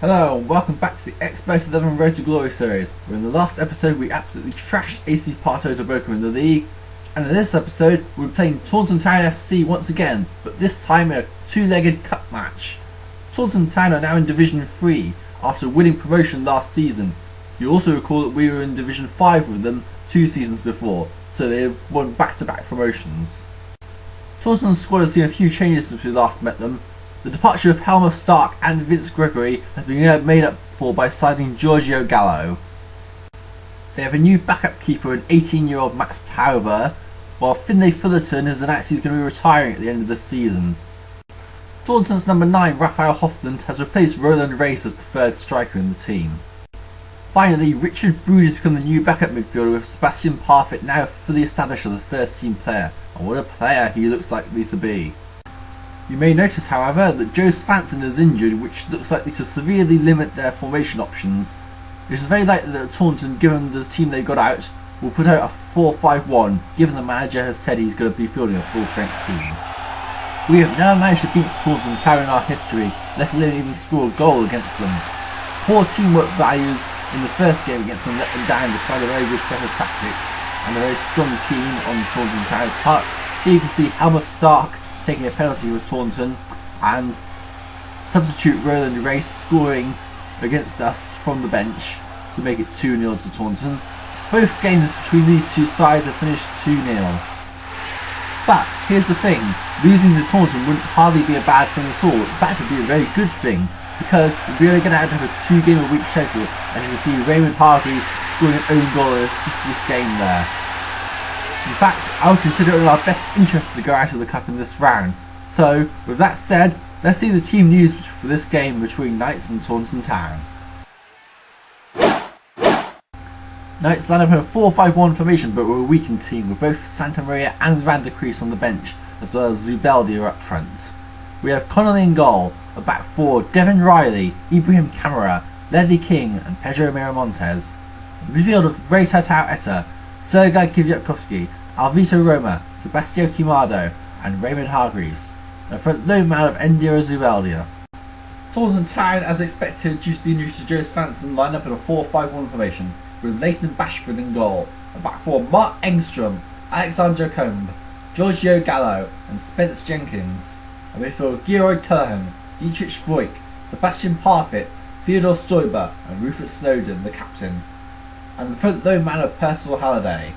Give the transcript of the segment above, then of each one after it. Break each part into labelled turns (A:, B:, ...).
A: Hello and welcome back to the Xpert 11 Road to Glory series, where in the last episode we absolutely trashed AC Parto to Boca in the league, and in this episode we're playing Taunton Town FC once again, but this time in a two-legged cup match. Taunton Town are now in Division 3 after winning promotion last season. You also recall that we were in Division 5 with them 2 seasons before, so they have won back-to-back promotions. Taunton's squad has seen a few changes since we last met them. The departure of Helmut Stark and Vince Gregory has been made up for by signing Giorgio Gallo. They have a new backup keeper in 18-year-old Max Tauber, while Finlay Fullerton has announced he's going to be retiring at the end of the season. Taunton's number 9 Raphael Hoffland has replaced Roland Reis as the third striker in the team. Finally, Richard Brood has become the new backup midfielder, with Sebastian Parfit now fully established as a first team player, and what a player he looks likely to be. You may notice, however, that Joe Svanson is injured, which looks likely to severely limit their formation options. It is very likely that Taunton, given the team they got out, will put out a 4-5-1, given the manager has said he's going to be fielding a full-strength team. We have never managed to beat Taunton Town in our history, let alone even score a goal against them. Poor teamwork values in the first game against them let them down despite a very good set of tactics, and a very strong team on Taunton Town's part. Here you can see Helmut Stark taking a penalty with Taunton, and substitute Roland Reis scoring against us from the bench to make it 2-0 to Taunton. Both games between these two sides have finished 2-0. But here's the thing, losing to Taunton wouldn't hardly be a bad thing at all. In fact, it would be a very good thing, because we'd be able to get out of a 2-game-a-week schedule. As you can see, Raymond Hargreaves scoring an own goal in his 50th game there. In fact, I would consider it in our best interest to go out of the cup in this round. So, with that said, let's see the team news for this game between Knights and Taunton Town. Knights line up in a 4-5-1 formation, but we're a weakened team with both Santa Maria and Van der Kruis on the bench, as well as Zubeldia up front. We have Connolly in goal, a back four Devin Reilly, Ibrahim Qamara, Ledley King and Pedro Miramontes. A midfield of Ray Tataw Eta, Sergei Kivyatkovsky, Alvito Roma, Sebastião Quimado and Raymond Hargreaves, and a front low man of Endira Zubeldia. Taunton Town, as expected due to the injury to Joe Svanson, line up in a 4-5-1 formation with Leighton Bashford in goal, a back four Mark Engstrom, Alexander Combe, Giorgio Gallo and Spence Jenkins, a midfield of Geroyd Cullen, Dietrich Voigt, Sebastian Parfit, Theodore Stoiber and Rupert Snowden, the captain, and the front low man of Percival Halliday.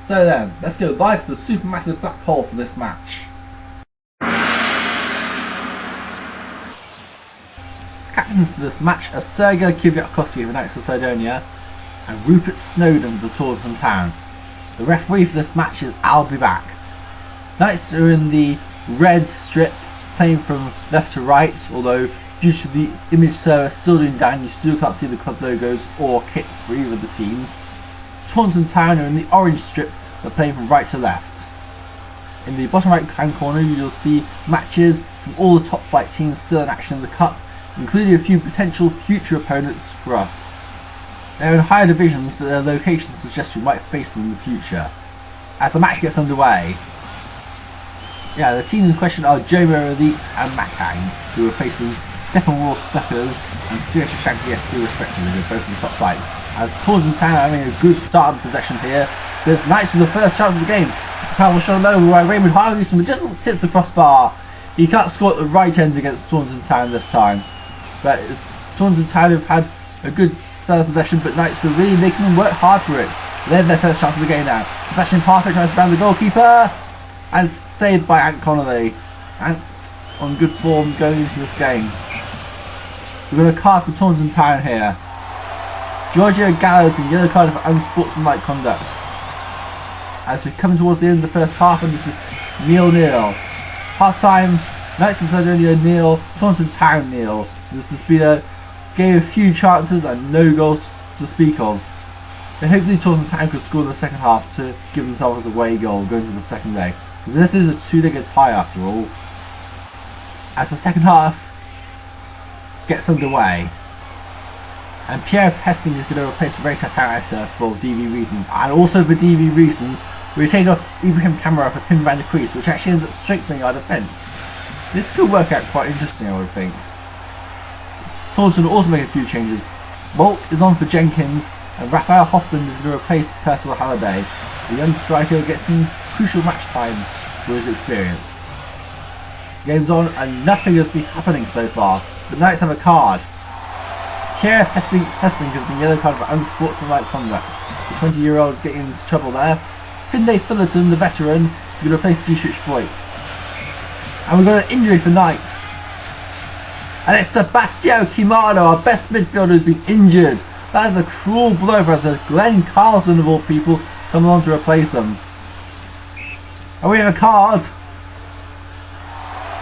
A: So then, let's go live to the supermassive black hole for this match. Captains for this match are Sergei Kivyatkovsky of the Knights of Cydonia and Rupert Snowden for Taunton Town. The referee for this match is I'll Be Back. Knights are in the red strip, playing from left to right, although due to the image server still doing down, you still can't see the club logos or kits for either of the teams. Taunton Town are in the orange strip, but playing from right to left. In the bottom right hand corner you'll see matches from all the top flight teams still in action in the cup, including a few potential future opponents for us. They're in higher divisions, but their locations suggest we might face them in the future. As the match gets underway, the teams in question are Jomo Elite and Makang, who are facing Steppenwolf Suckers and Spirit of Shankly FC respectively, they're both in the top flight. As Taunton Town are having a good start in possession here, there's Knights with the first chance of the game. Power shot over by Raymond Hargreaves from a distance hits the crossbar. He can't score at the right end against Taunton Town this time. But Taunton Town have had a good spell of possession, but Knights are really making them work hard for it. They're their first chance of the game now. Sebastian Parker tries to round the goalkeeper, as saved by Ant Connolly. Ant's on good form going into this game. We've got a card for Taunton Town here. Giorgio Gallo has been yellow carded for unsportsmanlike conduct. As we come towards the end of the first half, and it is 0-0. Half time, Knights of Cydonia 0, Taunton Town 0. This has been a game of few chances and no goals to speak of. And hopefully Taunton Town could score in the second half to give themselves the away goal going to the second leg. This is a two-legged tie after all. As the second half gets underway, and Pierre Of Hesslink is going to replace Ray Tataw Eta for DV reasons, and also for DV reasons we're taking off Ibrahim Qamara for Pim Van der Kruis, which actually ends up strengthening our defence. This could work out quite interesting, I would think. Taunton are also making a few changes. Molk is on for Jenkins, and Raphael Hoffland is going to replace Percival Halliday. The young striker gets some crucial match time with his experience. Game's on and nothing has been happening so far, but Knights have a card. Pierre Of Hesslink has been yellow carded for unsportsmanlike conduct. The 20-year-old getting into trouble there. Finlay Fullerton, the veteran, is going to replace Dietrich Voigt. And we've got an injury for Knights. And it's Sebastião Qamara, our best midfielder, who's been injured. That is a cruel blow for us as Glenn Carlton, of all people, come along to replace him. And we have a card.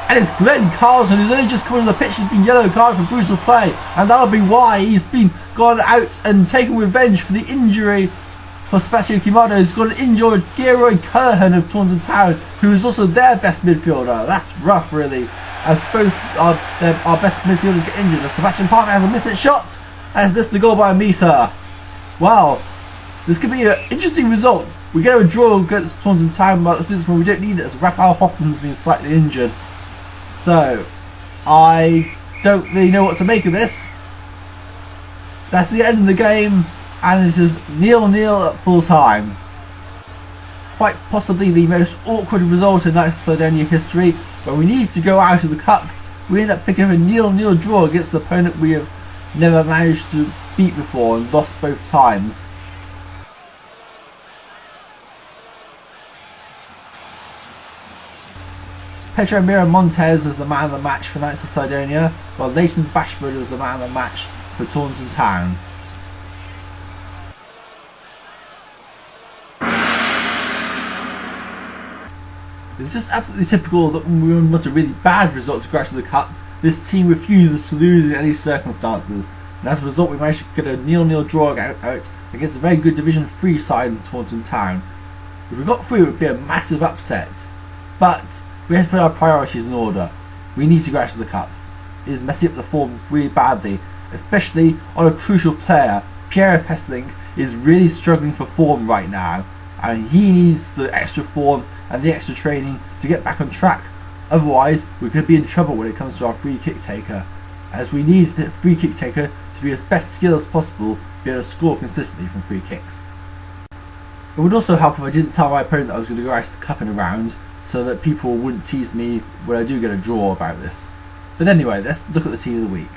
A: And it's Glenn Carlton, who's only just come on the pitch. He's been yellow carded for brutal play. And that'll be why he's been gone out and taken revenge for the injury for Sebastião Qamara, who's got an injured Geroy Cullerhan of Taunton Town, who is also their best midfielder. That's rough, really, as both our best midfielders get injured. As Sebastian Parker has a missed shot and has missed the goal by a metre. Wow, this could be an interesting result. We get a draw against Taunton Town, but when we don't need it, as Raphael Hoffman's been slightly injured. So, I don't really know what to make of this. That's the end of the game, and it is 0-0 at full time. Quite possibly the most awkward result in Knights of Cydonia history. When we needed to go out of the cup, we end up picking up a 0-0 draw against an opponent we have never managed to beat before and lost both times. Pedro Miramontes was the man of the match for Knights of Cydonia, while Leighton Bashford was the man of the match for Taunton Town. It's just absolutely typical that when we want a really bad result to go out of the cup, this team refuses to lose in any circumstances, and as a result we managed to get a 0-0 draw out against a very good Division 3 side in Taunton Town. If we got through, it would be a massive upset, but we have to put our priorities in order. We need to go out of the cup. It is messing up the form really badly, especially on a crucial player. Pierre Of Hesslink is really struggling for form right now, and he needs the extra form and the extra training to get back on track. Otherwise, we could be in trouble when it comes to our free kick taker, as we need the free kick taker to be as best skilled as possible, be able to score consistently from free kicks. It would also help if I didn't tell my opponent that I was going to go out of the cup in a round, so that people wouldn't tease me when I do get a draw about this. But anyway, let's look at the team of the week.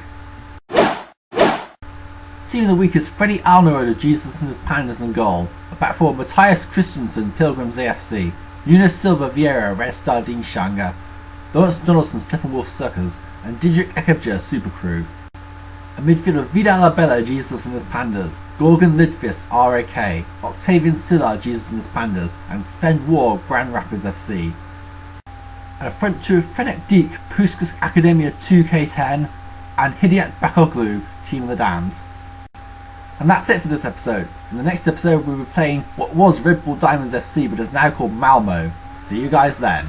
A: Team of the week is Freddie Alnerode of Jesus and his Pandas in goal. A back four, Matthias Christensen, Pilgrims AFC. Nuno Silva Vieira, Red Star Dean Shanga. Lawrence Donaldson, Steppenwolf Suckers. And Didrik Ekebjer, Super Crew. A midfielder, Vidal Abella, Jesus and his Pandas. Gorgon Lidfist, RAK. Octavian Silla, Jesus and his Pandas. And Sven War, Grand Rapids FC. And a front two, Fenek Deek, Puskas Academia 2K10. And Hidiat Bakoglu, Team of the Damned. And that's it for this episode. In the next episode we'll be playing what was Red Bull Diamonds FC but is now called Malmo. See you guys then.